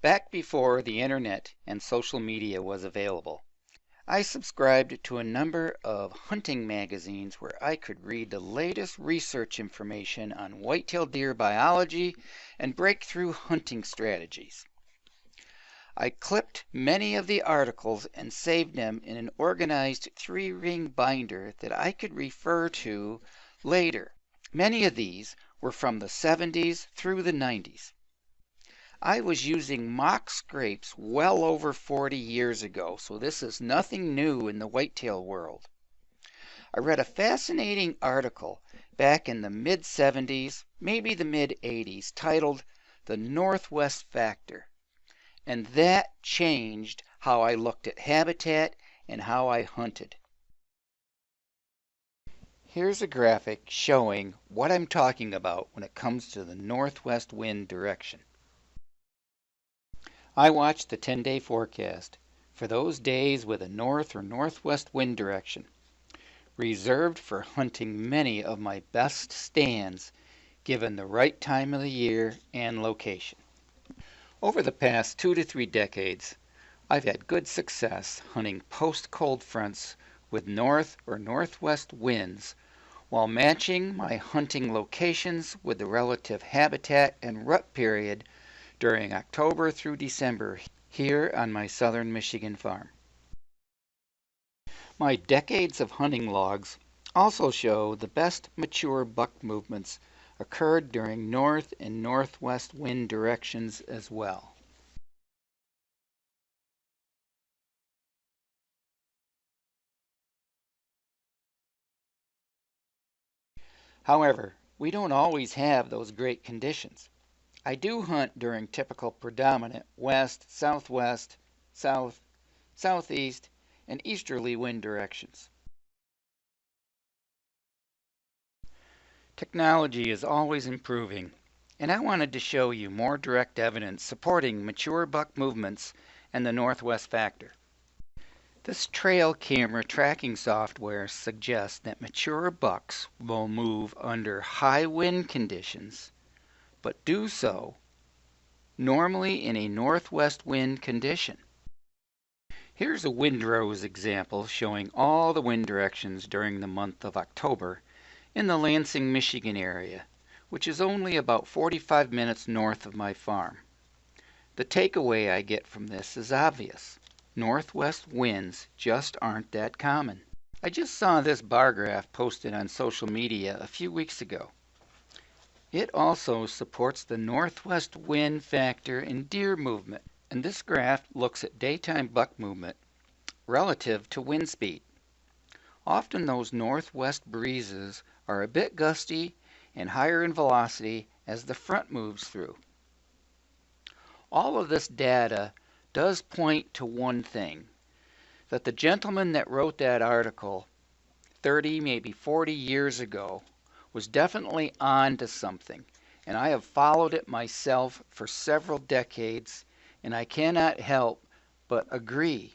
Back before the internet and social media was available, I subscribed to a number of hunting magazines where I could read the latest research information on whitetail deer biology and breakthrough hunting strategies. I clipped many of the articles and saved them in an organized 3-ring binder that I could refer to later. Many of these were from the 70s through the 90s. I was using mock scrapes well over 40 years ago, so this is nothing new in the whitetail world. I read a fascinating article back in the mid-70s, maybe the mid-80s, titled The Northwest Factor, and that changed how I looked at habitat and how I hunted. Here's a graphic showing what I'm talking about when it comes to the northwest wind direction. I watch the 10-day forecast for those days with a north or northwest wind direction, reserved for hunting many of my best stands given the right time of the year and location. Over the past 2 to 3 decades, I've had good success hunting post-cold fronts with north or northwest winds while matching my hunting locations with the relative habitat and rut period during October through December here on my southern Michigan farm. My decades of hunting logs also show the best mature buck movements occurred during north and northwest wind directions as well. However, we don't always have those great conditions. I do hunt during typical predominant west, southwest, south, southeast, and easterly wind directions. Technology is always improving, and I wanted to show you more direct evidence supporting mature buck movements and the northwest factor. This trail camera tracking software suggests that mature bucks will move under high wind conditions, but do so normally in a northwest wind condition. Here's a windrows example showing all the wind directions during the month of October in the Lansing, Michigan area, which is only about 45 minutes north of my farm. The takeaway I get from this is obvious. Northwest winds just aren't that common. I just saw this bar graph posted on social media a few weeks ago. It also supports the northwest wind factor in deer movement, and this graph looks at daytime buck movement relative to wind speed. Often those northwest breezes are a bit gusty and higher in velocity as the front moves through. All of this data does point to one thing, that the gentleman that wrote that article 30, maybe 40 years ago was definitely on to something, and I have followed it myself for several decades, and I cannot help but agree.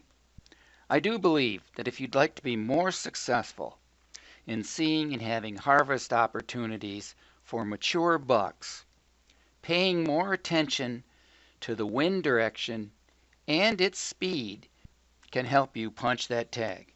I do believe that if you'd like to be more successful in seeing and having harvest opportunities for mature bucks, paying more attention to the wind direction and its speed can help you punch that tag.